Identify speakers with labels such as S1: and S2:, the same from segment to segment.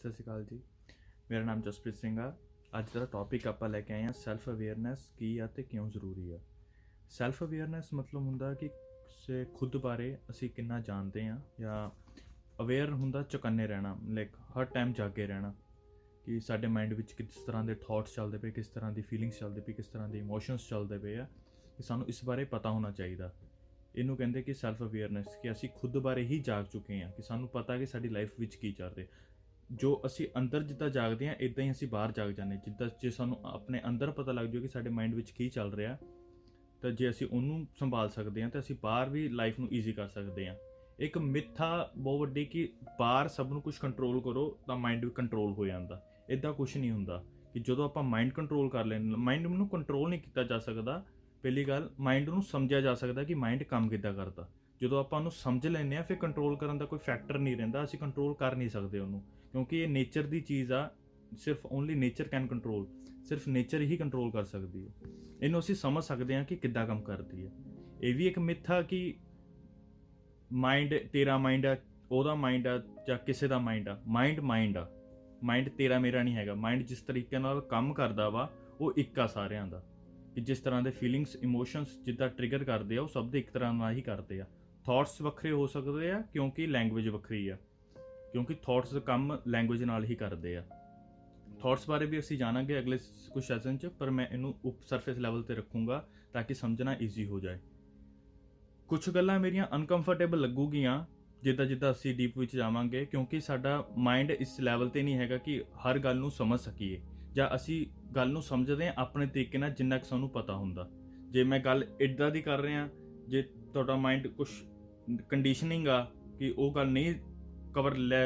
S1: ਸਤਿ ਸ਼੍ਰੀ ਅਕਾਲ ਜੀ। ਮੇਰਾ ਨਾਮ ਜਸਪ੍ਰੀਤ ਸਿੰਘ ਆ। ਅੱਜ ਦਾ ਟੌਪਿਕ ਆਪਾਂ ਲੈ ਕੇ ਆਏ ਹਾਂ ਸੈਲਫ ਅਵੇਅਰਨੈਸ ਕੀ ਆ ਅਤੇ ਕਿਉਂ ਜ਼ਰੂਰੀ ਆ। ਸੈਲਫ ਅਵੇਅਰਨੈਸ ਮਤਲਬ ਹੁੰਦਾ ਕਿ ਕਿਸੇ ਖੁਦ ਬਾਰੇ ਅਸੀਂ ਕਿੰਨਾ ਜਾਣਦੇ ਹਾਂ, ਜਾਂ ਅਵੇਅਰ ਹੁੰਦਾ ਚੁਕੰਨੇ ਰਹਿਣਾ, ਲਾਈਕ ਹਰ ਟਾਈਮ ਜਾਗੇ ਰਹਿਣਾ ਕਿ ਸਾਡੇ ਮਾਈਂਡ ਵਿੱਚ ਕਿਸ ਤਰ੍ਹਾਂ ਦੇ ਥੋਟਸ ਚੱਲਦੇ ਪਏ, ਕਿਸ ਤਰ੍ਹਾਂ ਦੀ ਫੀਲਿੰਗਸ ਚੱਲਦੇ ਪਈ, ਕਿਸ ਤਰ੍ਹਾਂ ਦੇ ਇਮੋਸ਼ਨਸ ਚੱਲਦੇ ਪਏ ਆ, ਕਿ ਸਾਨੂੰ ਇਸ ਬਾਰੇ ਪਤਾ ਹੋਣਾ ਚਾਹੀਦਾ। ਇਹਨੂੰ ਕਹਿੰਦੇ ਕਿ ਸੈਲਫ ਅਵੇਅਰਨੈਸ, ਕਿ ਅਸੀਂ ਖੁਦ ਬਾਰੇ ਹੀ ਜਾਗ ਚੁੱਕੇ ਹਾਂ, ਕਿ ਸਾਨੂੰ ਪਤਾ ਕਿ ਸਾਡੀ ਲਾਈਫ ਵਿੱਚ ਕੀ ਚੱਲ ਰਿਹਾ। ਜੋ ਅਸੀਂ ਅੰਦਰ ਜਿੱਦਾਂ ਜਾਗਦੇ ਹਾਂ ਇੱਦਾਂ ਹੀ ਅਸੀਂ ਬਾਹਰ ਜਾਗ ਜਾਂਦੇ। ਜਿੱਦਾਂ ਜੇ ਸਾਨੂੰ ਆਪਣੇ ਅੰਦਰ ਪਤਾ ਲੱਗ ਜਾਵੇ ਕਿ ਸਾਡੇ ਮਾਈਂਡ ਵਿੱਚ ਕੀ ਚੱਲ ਰਿਹਾ, ਤਾਂ ਜੇ ਅਸੀਂ ਉਹਨੂੰ ਸੰਭਾਲ ਸਕਦੇ ਹਾਂ ਤਾਂ ਅਸੀਂ ਬਾਹਰ ਵੀ ਲਾਈਫ ਨੂੰ ਈਜ਼ੀ ਕਰ ਸਕਦੇ ਹਾਂ। ਇੱਕ ਮਿੱਥ ਆ ਬਹੁਤ ਵੱਡੀ ਕਿ ਬਾਹਰ ਸਭ ਨੂੰ ਕੁਝ ਕੰਟਰੋਲ ਕਰੋ ਤਾਂ ਮਾਈਂਡ ਵੀ ਕੰਟਰੋਲ ਹੋ ਜਾਂਦਾ। ਇੱਦਾਂ ਕੁਛ ਨਹੀਂ ਹੁੰਦਾ ਕਿ ਜਦੋਂ ਆਪਾਂ ਮਾਈਂਡ ਕੰਟਰੋਲ ਕਰ ਲੈਂਦੇ, ਮਾਈਂਡ ਨੂੰ ਕੰਟਰੋਲ ਨਹੀਂ ਕੀਤਾ ਜਾ ਸਕਦਾ। ਪਹਿਲੀ ਗੱਲ, ਮਾਈਂਡ ਨੂੰ ਸਮਝਿਆ ਜਾ ਸਕਦਾ ਕਿ ਮਾਈਂਡ ਕੰਮ ਕਿੱਦਾਂ ਕਰਦਾ। ਜਦੋਂ ਆਪਾਂ ਉਹਨੂੰ ਸਮਝ ਲੈਂਦੇ ਹਾਂ ਫਿਰ ਕੰਟਰੋਲ ਕਰਨ ਦਾ ਕੋਈ ਫੈਕਟਰ ਨਹੀਂ ਰਹਿੰਦਾ। ਅਸੀਂ ਕੰਟਰੋਲ ਕਰ ਨਹੀਂ ਸਕਦੇ ਉਹਨੂੰ, ਕਿਉਂਕਿ ਇਹ ਨੇਚਰ ਦੀ ਚੀਜ਼ ਆ। ਸਿਰਫ ਓਨਲੀ ਨੇਚਰ ਕੈਨ ਕੰਟਰੋਲ, ਸਿਰਫ ਨੇਚਰ ਹੀ ਕੰਟਰੋਲ ਕਰ ਸਕਦੀ ਹੈ। ਇਹਨੂੰ ਅਸੀਂ ਸਮਝ ਸਕਦੇ ਹਾਂ ਕਿ ਕਿੱਦਾਂ ਕੰਮ ਕਰਦੀ ਹੈ। ਇਹ ਵੀ ਇੱਕ ਮਿੱਥ ਆ ਕਿ ਮਾਈਂਡ ਤੇਰਾ ਮਾਈਂਡ ਆ, ਉਹਦਾ ਮਾਈਂਡ ਆ, ਜਾਂ ਕਿਸੇ ਦਾ ਮਾਈਂਡ ਆ। ਮਾਈਂਡ ਆ, ਮਾਈਂਡ ਤੇਰਾ ਮੇਰਾ ਨਹੀਂ ਹੈਗਾ। ਮਾਈਂਡ ਜਿਸ ਤਰੀਕੇ ਨਾਲ ਕੰਮ ਕਰਦਾ ਵਾ ਉਹ ਇੱਕ ਆ ਸਾਰਿਆਂ ਦਾ, ਕਿ ਜਿਸ ਤਰ੍ਹਾਂ ਦੇ ਫੀਲਿੰਗਸ ਇਮੋਸ਼ਨਸ ਜਿੱਦਾਂ ਟ੍ਰਿਗਰ ਕਰਦੇ ਆ ਉਹ ਸਭ ਦੇ ਇੱਕ ਤਰ੍ਹਾਂ ਨਾਲ ਹੀ ਕਰਦੇ ਆ। ਥੋਟਸ ਵੱਖਰੇ ਹੋ ਸਕਦੇ ਆ ਕਿਉਂਕਿ ਲੈਂਗੁਏਜ ਵੱਖਰੀ ਆ, ਕਿਉਂਕਿ ਥੋਟਸ ਕੰਮ ਲੈਂਗੁਏਜ ਨਾਲ ਹੀ ਕਰਦੇ ਆ। ਥੋਟਸ ਬਾਰੇ ਵੀ ਅਸੀਂ ਜਾਣਾਂਗੇ ਅਗਲੇ ਕੁਝ ਸੈਸ਼ਨ 'ਚ, ਪਰ ਮੈਂ ਇਹਨੂੰ ਸਰਫੇਸ ਲੈਵਲ 'ਤੇ ਰੱਖੂੰਗਾ ਤਾਂ ਕਿ ਸਮਝਣਾ ਈਜ਼ੀ ਹੋ ਜਾਏ। ਕੁਝ ਗੱਲਾਂ ਮੇਰੀਆਂ ਅਨਕੰਫਰਟੇਬਲ ਲੱਗੂਗੀਆਂ ਜਿੱਦਾਂ ਅਸੀਂ ਡੀਪ ਵਿੱਚ ਜਾਵਾਂਗੇ, ਕਿਉਂਕਿ ਸਾਡਾ ਮਾਈਂਡ ਇਸ ਲੈਵਲ 'ਤੇ ਨਹੀਂ ਹੈਗਾ ਕਿ ਹਰ ਗੱਲ ਨੂੰ ਸਮਝ ਸਕੀਏ, ਜਾਂ ਅਸੀਂ ਗੱਲ ਨੂੰ ਸਮਝਦੇ ਹਾਂ ਆਪਣੇ ਤਰੀਕੇ ਨਾਲ ਜਿੰਨਾ ਕੁ ਸਾਨੂੰ ਪਤਾ ਹੁੰਦਾ। ਜੇ ਮੈਂ ਗੱਲ ਇੱਦਾਂ ਦੀ ਕਰ ਰਿਹਾ, ਜੇ ਤੁਹਾਡਾ ਮਾਈਂਡ ਕੁਛ ਕੰਡੀਸ਼ਨਿੰਗ ਆ ਕਿ ਉਹ ਗੱਲ ਨਹੀਂ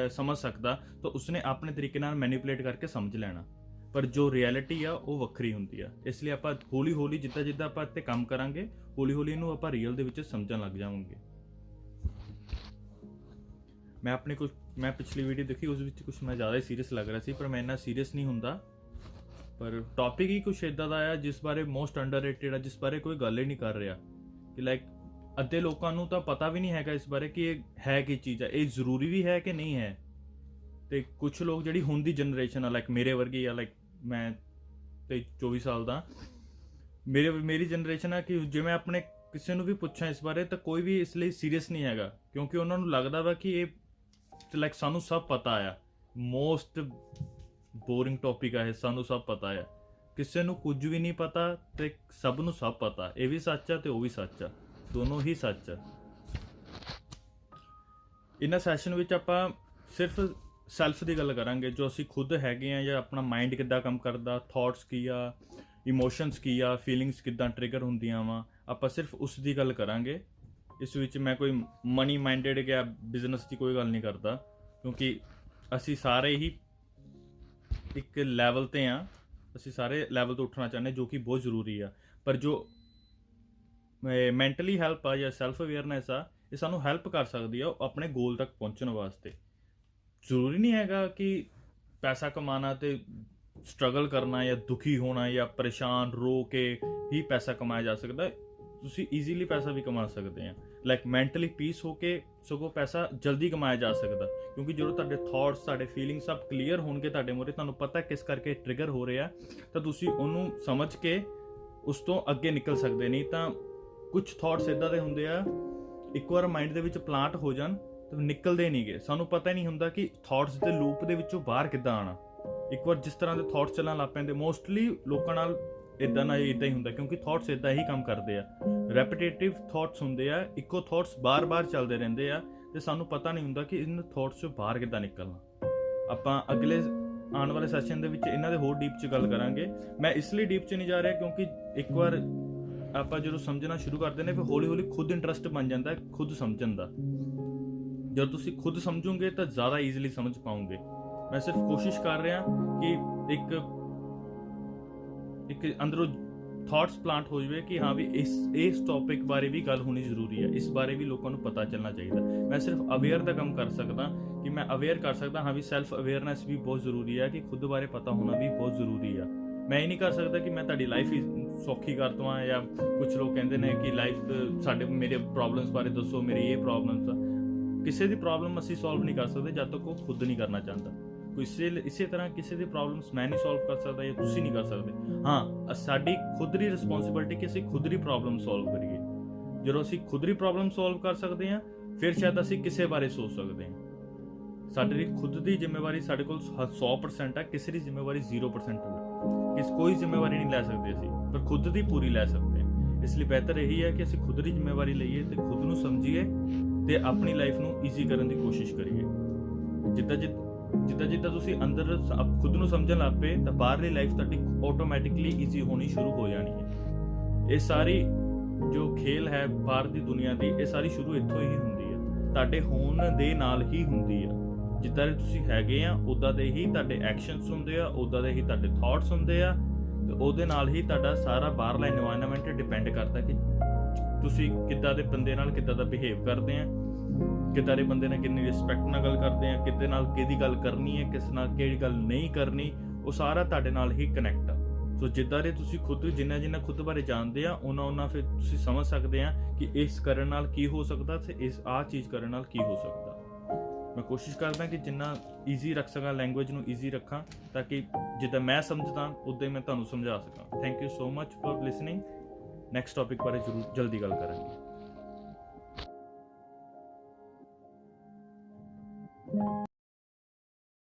S1: ਸਮਝ ਸਕਦਾ, ਤਾਂ ਉਸਨੇ ਆਪਣੇ ਤਰੀਕੇ ਨਾਲ ਮੈਨੀਪੂਲੇਟ ਕਰਕੇ ਸਮਝ ਲੈਣਾ। ਪਰ ਜੋ ਰਿਐਲਿਟੀ ਆ ਉਹ ਵੱਖਰੀ ਹੁੰਦੀ ਆ। ਇਸ ਲਈ ਆਪਾਂ ਹੌਲੀ ਹੌਲੀ ਜਿੱਦਾਂ ਆਪਾਂ ਇੱਥੇ ਕੰਮ ਕਰਾਂਗੇ, ਹੌਲੀ ਹੌਲੀ ਇਹਨੂੰ ਆਪਾਂ ਰੀਅਲ ਦੇ ਵਿੱਚ ਸਮਝਣ ਲੱਗ ਜਾਵਾਂਗੇ। ਮੈਂ ਪਿਛਲੀ ਵੀਡੀਓ ਦੇਖੀ, ਉਸ ਵਿੱਚ ਕੁਛ ਮੈਂ ਜ਼ਿਆਦਾ ਹੀ ਸੀਰੀਅਸ ਲੱਗ ਰਿਹਾ ਸੀ, ਪਰ ਮੈਂ ਇੰਨਾ ਸੀਰੀਅਸ ਨਹੀਂ ਹੁੰਦਾ। ਪਰ ਟੌਪਿਕ ਹੀ ਕੁਛ ਇੱਦਾਂ ਦਾ ਆ ਜਿਸ ਬਾਰੇ ਮੋਸਟ ਅੰਡਰਰੇਟਡ ਆ, ਜਿਸ ਬਾਰੇ ਕੋਈ ਗੱਲ ਹੀ ਨਹੀਂ ਕਰ ਰਿਹਾ। ਕਿ ਲਾਈਕ ਅੱਧੇ ਲੋਕਾਂ ਨੂੰ ਤਾਂ ਪਤਾ ਵੀ ਨਹੀਂ ਹੈਗਾ ਇਸ ਬਾਰੇ ਕਿ ਇਹ ਹੈ ਕੀ ਚੀਜ਼ ਆ, ਇਹ ਜ਼ਰੂਰੀ ਵੀ ਹੈ ਕਿ ਨਹੀਂ ਹੈ। ਤੇ ਕੁਛ ਲੋਕ ਜਿਹੜੀ ਹੁਣ ਦੀ ਜਨਰੇਸ਼ਨ ਆ, ਲਾਈਕ ਮੇਰੇ ਵਰਗੀ ਆ, ਲਾਈਕ ਮੈਂ ਤੇ 24 ਸਾਲ ਦਾ, ਮੇਰੀ ਜਨਰੇਸ਼ਨ ਆ, ਕਿ ਜੇ ਮੈਂ ਆਪਣੇ ਕਿਸੇ ਨੂੰ ਵੀ ਪੁੱਛਾਂ ਇਸ ਬਾਰੇ ਤਾਂ ਕੋਈ ਵੀ ਇਸ ਲਈ ਸੀਰੀਅਸ ਨਹੀਂ ਹੈਗਾ, ਕਿਉਂਕਿ ਉਹਨਾਂ ਨੂੰ ਲੱਗਦਾ ਵਾ ਕਿ ਇਹ ਲਾਈਕ ਸਾਨੂੰ ਸਭ ਪਤਾ ਆ। ਮੋਸਟ ਬੋਰਿੰਗ ਟੌਪਿਕ ਆ ਇਹ, ਸਾਨੂੰ ਸਭ ਪਤਾ ਆ। ਕਿਸੇ ਨੂੰ ਕੁਝ ਵੀ ਨਹੀਂ ਪਤਾ ਤੇ ਸਭ ਨੂੰ ਸਭ ਪਤਾ। ਇਹ ਵੀ ਸੱਚ ਆ ਤੇ ਉਹ ਵੀ ਸੱਚ ਆ, ਦੋਨੋਂ ਹੀ ਸੱਚ ਆ। ਇਹਨਾਂ ਸੈਸ਼ਨ ਵਿੱਚ ਆਪਾਂ ਸਿਰਫ ਸੈਲਫ ਦੀ ਗੱਲ ਕਰਾਂਗੇ, ਜੋ ਅਸੀਂ ਖੁਦ ਹੈਗੇ ਆ, ਜਾਂ ਆਪਣਾ ਮਾਈਂਡ ਕਿੱਦਾਂ ਕੰਮ ਕਰਦਾ, ਥੋਟਸ ਕੀ ਆ, ਇਮੋਸ਼ਨਸ ਕੀ ਆ, ਫੀਲਿੰਗਸ ਕਿੱਦਾਂ ਟ੍ਰਿਗਰ ਹੁੰਦੀਆਂ ਵਾ, ਆਪਾਂ ਸਿਰਫ ਉਸ ਦੀ ਗੱਲ ਕਰਾਂਗੇ। ਇਸ ਵਿੱਚ ਮੈਂ ਕੋਈ ਮਨੀ ਮਾਈਂਡਡ ਜਾਂ ਬਿਜ਼ਨਸ ਦੀ ਕੋਈ ਗੱਲ ਨਹੀਂ ਕਰਦਾ, ਕਿਉਂਕਿ ਅਸੀਂ ਸਾਰੇ ਹੀ ਇੱਕ ਲੈਵਲ 'ਤੇ ਆ। ਅਸੀਂ ਸਾਰੇ ਲੈਵਲ ਤੋਂ ਉੱਠਣਾ ਚਾਹੁੰਦੇ, ਜੋ ਕਿ ਬਹੁਤ ਜ਼ਰੂਰੀ ਆ। ਪਰ ਜੋ ਮੈਂਟਲੀ ਹੈਲਪ ਆ ਜਾਂ ਸੈਲਫ ਅਵੇਅਰਨੈਸ ਆ, ਇਹ ਸਾਨੂੰ ਹੈਲਪ ਕਰ ਸਕਦੀ ਆ ਆਪਣੇ ਗੋਲ ਤੱਕ ਪਹੁੰਚਣ ਵਾਸਤੇ। ਜ਼ਰੂਰੀ ਨਹੀਂ ਹੈਗਾ ਕਿ ਪੈਸਾ ਕਮਾਉਣਾ ਤੇ ਸਟਰਗਲ ਕਰਨਾ ਜਾਂ ਦੁਖੀ ਹੋਣਾ ਜਾਂ ਪਰੇਸ਼ਾਨ ਰੋ ਕੇ ਹੀ ਪੈਸਾ ਕਮਾਇਆ ਜਾ ਸਕਦਾ। ਤੁਸੀਂ ਈਜ਼ੀਲੀ ਪੈਸਾ ਵੀ ਕਮਾ ਸਕਦੇ ਆ। ਲਾਈਕ ਮੈਂਟਲੀ ਪੀਸ ਹੋ ਕੇ ਸਗੋਂ ਪੈਸਾ ਜਲਦੀ ਕਮਾਇਆ ਜਾ ਸਕਦਾ, ਕਿਉਂਕਿ ਜਦੋਂ ਤੁਹਾਡੇ ਥੋਟਸ, ਤੁਹਾਡੇ ਫੀਲਿੰਗ ਸਭ ਕਲੀਅਰ ਹੋਣਗੇ ਤੁਹਾਡੇ ਮੂਹਰੇ, ਤੁਹਾਨੂੰ ਪਤਾ ਕਿਸ ਕਰਕੇ ਟ੍ਰਿਗਰ ਹੋ ਰਿਹਾ, ਤਾਂ ਤੁਸੀਂ ਉਹਨੂੰ ਸਮਝ ਕੇ ਉਸ ਤੋਂ ਅੱਗੇ ਨਿਕਲ ਸਕਦੇ। ਨਹੀਂ ਤਾਂ ਕੁਝ ਥੋਟਸ ਇੱਦਾਂ ਦੇ ਹੁੰਦੇ ਆ, ਇੱਕ ਵਾਰ ਮਾਈਂਡ ਦੇ ਵਿੱਚ ਪਲਾਂਟ ਹੋ ਜਾਣ ਤਾਂ ਨਿਕਲਦੇ ਨਹੀਂ ਗੇ। ਸਾਨੂੰ ਪਤਾ ਹੀ ਨਹੀਂ ਹੁੰਦਾ ਕਿ ਥੋਟਸ ਦੇ ਲੂਪ ਦੇ ਵਿੱਚੋਂ ਬਾਹਰ ਕਿੱਦਾਂ ਆਉਣਾ। ਇੱਕ ਵਾਰ ਜਿਸ ਤਰ੍ਹਾਂ ਦੇ ਥੋਟਸ ਚੱਲਣ ਲੱਗ ਪੈਂਦੇ, ਮੋਸਟਲੀ ਲੋਕਾਂ ਨਾਲ ਇੱਦਾਂ ਹੀ ਹੁੰਦਾ, ਕਿਉਂਕਿ ਥੋਟਸ ਇੱਦਾਂ ਹੀ ਕੰਮ ਕਰਦੇ ਆ। ਰੈਪੀਟੇਟਿਵ ਥੋਟਸ ਹੁੰਦੇ ਆ, ਇੱਕੋ ਥੋਟਸ ਬਾਰ-ਬਾਰ ਚੱਲਦੇ ਰਹਿੰਦੇ ਆ, ਤੇ ਸਾਨੂੰ ਪਤਾ ਨਹੀਂ ਹੁੰਦਾ ਕਿ ਇਹਨਾਂ ਥੋਟਸ 'ਚੋਂ ਬਾਹਰ ਕਿੱਦਾਂ ਨਿਕਲਣਾ। ਆਪਾਂ ਅਗਲੇ ਆਉਣ ਵਾਲੇ ਸੈਸ਼ਨ ਦੇ ਵਿੱਚ ਇਹਨਾਂ ਦੇ ਹੋਰ ਡੀਪ 'ਚ ਗੱਲ ਕਰਾਂਗੇ। ਮੈਂ ਇਸ ਲਈ ਡੀਪ 'ਚ ਨਹੀਂ ਜਾ ਰਿਹਾ ਕਿਉਂਕਿ ਇੱਕ ਵਾਰ ਆਪਾਂ ਜਦੋਂ ਸਮਝਣਾ ਸ਼ੁਰੂ ਕਰਦੇ ਨੇ, ਫਿਰ ਹੌਲੀ ਹੌਲੀ ਖੁਦ ਇੰਟਰਸਟ ਬਣ ਜਾਂਦਾ ਹੈ ਖੁਦ ਸਮਝਣ ਦਾ। ਜਦੋਂ ਤੁਸੀਂ ਖੁਦ ਸਮਝੋਗੇ ਤਾਂ ਜ਼ਿਆਦਾ ਈਜ਼ੀਲੀ ਸਮਝ ਪਾਓਗੇ। ਮੈਂ ਸਿਰਫ ਕੋਸ਼ਿਸ਼ ਕਰ ਰਿਹਾ ਕਿ ਇੱਕ ਅੰਦਰੋਂ ਥਾਟਸ ਪਲਾਂਟ ਹੋ ਜਾਵੇ ਕਿ ਹਾਂ ਵੀ ਇਸ ਟੌਪਿਕ ਬਾਰੇ ਵੀ ਗੱਲ ਹੋਣੀ ਜ਼ਰੂਰੀ ਹੈ, ਇਸ ਬਾਰੇ ਵੀ ਲੋਕਾਂ ਨੂੰ ਪਤਾ ਚੱਲਣਾ ਚਾਹੀਦਾ। ਮੈਂ ਸਿਰਫ ਅਵੇਅਰ ਦਾ ਕੰਮ ਕਰ ਸਕਦਾ, ਕਿ ਮੈਂ ਅਵੇਅਰ ਕਰ ਸਕਦਾ ਹਾਂ ਵੀ ਸੈਲਫ ਅਵੇਅਰਨੈਸ ਵੀ ਬਹੁਤ ਜ਼ਰੂਰੀ ਹੈ, ਕਿ ਖੁਦ ਬਾਰੇ ਪਤਾ ਹੋਣਾ ਵੀ ਬਹੁਤ ਜ਼ਰੂਰੀ ਆ। ਮੈਂ ਇਹ ਨਹੀਂ ਕਰ ਸਕਦਾ ਕਿ ਮੈਂ ਤੁਹਾਡੀ ਲਾਈਫ ਹੀ ਸੌਖੀ ਕਰ ਦਵਾਂ, ਜਾਂ ਕੁਝ ਲੋਕ ਕਹਿੰਦੇ ਨੇ ਕਿ ਮੇਰੇ ਪ੍ਰੋਬਲਮਸ ਬਾਰੇ ਦੱਸੋ, ਮੇਰੀ ਇਹ ਪ੍ਰੋਬਲਮਸ ਆ। ਕਿਸੇ ਦੀ ਪ੍ਰੋਬਲਮ ਅਸੀਂ ਸੋਲਵ ਨਹੀਂ ਕਰ ਸਕਦੇ ਜਦ ਤੱਕ ਉਹ ਖੁਦ ਨਹੀਂ ਕਰਨਾ ਚਾਹੁੰਦਾ। ਇਸੇ ਤਰ੍ਹਾਂ ਕਿਸੇ ਦੀ ਪ੍ਰੋਬਲਮਸ ਮੈਂ ਨਹੀਂ ਸੋਲਵ ਕਰ ਸਕਦਾ ਜਾਂ ਤੁਸੀਂ ਨਹੀਂ ਕਰ ਸਕਦੇ। ਹਾਂ, ਸਾਡੀ ਖੁਦ ਦੀ ਰਿਸਪੌਂਸਿਬਿਲਿਟੀ ਕਿ ਅਸੀਂ ਖੁਦ ਦੀ ਪ੍ਰੋਬਲਮ ਸੋਲਵ ਕਰੀਏ। ਜਦੋਂ ਅਸੀਂ ਖੁਦ ਦੀ ਪ੍ਰੋਬਲਮ ਸੋਲਵ ਕਰ ਸਕਦੇ ਹਾਂ ਫਿਰ ਸ਼ਾਇਦ ਅਸੀਂ ਕਿਸੇ ਬਾਰੇ ਸੋਚ ਸਕਦੇ ਹਾਂ। ਸਾਡੇ ਲਈ ਖੁਦ ਦੀ ਜ਼ਿੰਮੇਵਾਰੀ ਸਾਡੇ ਕੋਲ 100% ਹੈ, ਕਿਸੇ ਦੀ ਜ਼ਿੰਮੇਵਾਰੀ 0% ਹੈ। ਕੋਈ ਜ਼ਿੰਮੇਵਾਰੀ ਨਹੀਂ ਲੈ ਸਕਦੇ ਅਸੀਂ, ਪਰ ਖੁਦ ਦੀ ਪੂਰੀ ਲੈ ਸਕਦੇ ਹਾਂ। ਇਸ ਲਈ ਬਿਹਤਰ ਇਹੀ ਹੈ ਕਿ ਅਸੀਂ ਖੁਦ ਦੀ ਜ਼ਿੰਮੇਵਾਰੀ ਲਈਏ ਤੇ ਖੁਦ ਨੂੰ ਸਮਝੀਏ ਤੇ ਆਪਣੀ ਲਾਈਫ ਨੂੰ ਈਜ਼ੀ ਕਰਨ ਦੀ ਕੋਸ਼ਿਸ਼ ਕਰੀਏ। ਜਿੱਦਾਂ ਤੁਸੀਂ ਅੰਦਰ ਖੁਦ ਨੂੰ ਸਮਝਣ ਲੱਗ ਪਏ ਤਾਂ ਬਾਹਰਲੀ ਲਾਈਫ ਤੁਹਾਡੀ ਆਟੋਮੈਟਿਕਲੀ ਈਜ਼ੀ ਹੋਣੀ ਸ਼ੁਰੂ ਹੋ ਜਾਣੀ ਹੈ। ਇਹ ਸਾਰੀ ਜੋ ਖੇਲ ਹੈ ਬਾਹਰ ਦੀ ਦੁਨੀਆ ਦੀ, ਇਹ ਸਾਰੀ ਸ਼ੁਰੂ ਇੱਥੋਂ ਹੀ ਹੁੰਦੀ ਹੈ, ਤੁਹਾਡੇ ਹੋਣ ਦੇ ਨਾਲ ਹੀ ਹੁੰਦੀ ਆ। ਜਿੱਦਾਂ ਦੇ ਤੁਸੀਂ ਹੈਗੇ ਆ ਉੱਦਾਂ ਦੇ ਹੀ ਤੁਹਾਡੇ ਐਕਸ਼ਨਸ ਹੁੰਦੇ ਆ, ਉੱਦਾਂ ਦੇ ਹੀ ਤੁਹਾਡੇ ਥਾਟਸ ਹੁੰਦੇ ਆ, ਤੇ ਉਹਦੇ ਨਾਲ ਹੀ ਤੁਹਾਡਾ ਸਾਰਾ ਬਾਹਰਲਾ এনवायरमेंट ਡਿਪੈਂਡ ਕਰਦਾ ਕਿ ਤੁਸੀਂ ਕਿੱਦਾਂ ਦੇ ਬੰਦੇ ਨਾਲ ਕਿੱਦਾਂ ਦਾ ਬਿਹੇਵ ਕਰਦੇ ਆ, ਕਿੱਦਾਂ ਦੇ ਬੰਦੇ ਨਾਲ ਕਿੰਨੀ ਰਿਸਪੈਕਟ ਨਾਲ ਗੱਲ ਕਰਦੇ ਆ, ਕਿਹਦੇ ਨਾਲ ਕਿਹਦੀ ਗੱਲ ਕਰਨੀ ਹੈ, ਕਿਸ ਨਾਲ ਕਿਹੜੀ ਗੱਲ ਨਹੀਂ ਕਰਨੀ, ਉਹ ਸਾਰਾ ਤੁਹਾਡੇ ਨਾਲ ਹੀ ਕਨੈਕਟ ਆ। ਸੋ ਜਿੱਦਾਂ ਦੇ ਤੁਸੀਂ ਖੁਦ ਜਿੰਨਾ ਖੁਦ ਬਾਰੇ ਜਾਣਦੇ ਆ ਉਹਨਾਂ ਫਿਰ ਤੁਸੀਂ ਸਮਝ ਸਕਦੇ ਆ ਕਿ ਇਸ ਕਰਨ ਨਾਲ ਕੀ ਹੋ ਸਕਦਾ ਤੇ ਆਹ ਚੀਜ਼ ਕਰਨ ਨਾਲ ਕੀ ਹੋ ਸਕਦਾ। ਮੈਂ ਕੋਸ਼ਿਸ਼ ਕਰਦਾ ਕਿ ਜਿੰਨਾ ਈਜ਼ੀ ਰੱਖ ਸਕਾਂ, ਲੈਂਗੁਏਜ ਨੂੰ ਈਜ਼ੀ ਰੱਖਾਂ, ਤਾਂ ਕਿ ਜਿੱਦਾਂ ਮੈਂ ਸਮਝਦਾ ਉੱਦਾਂ ਮੈਂ ਤੁਹਾਨੂੰ ਸਮਝਾ ਸਕਾਂ। Thank you so much for listening. Next topic ਬਾਰੇ ਜ਼ਰੂਰ ਜਲਦੀ ਗੱਲ ਕਰਾਂਗੇ।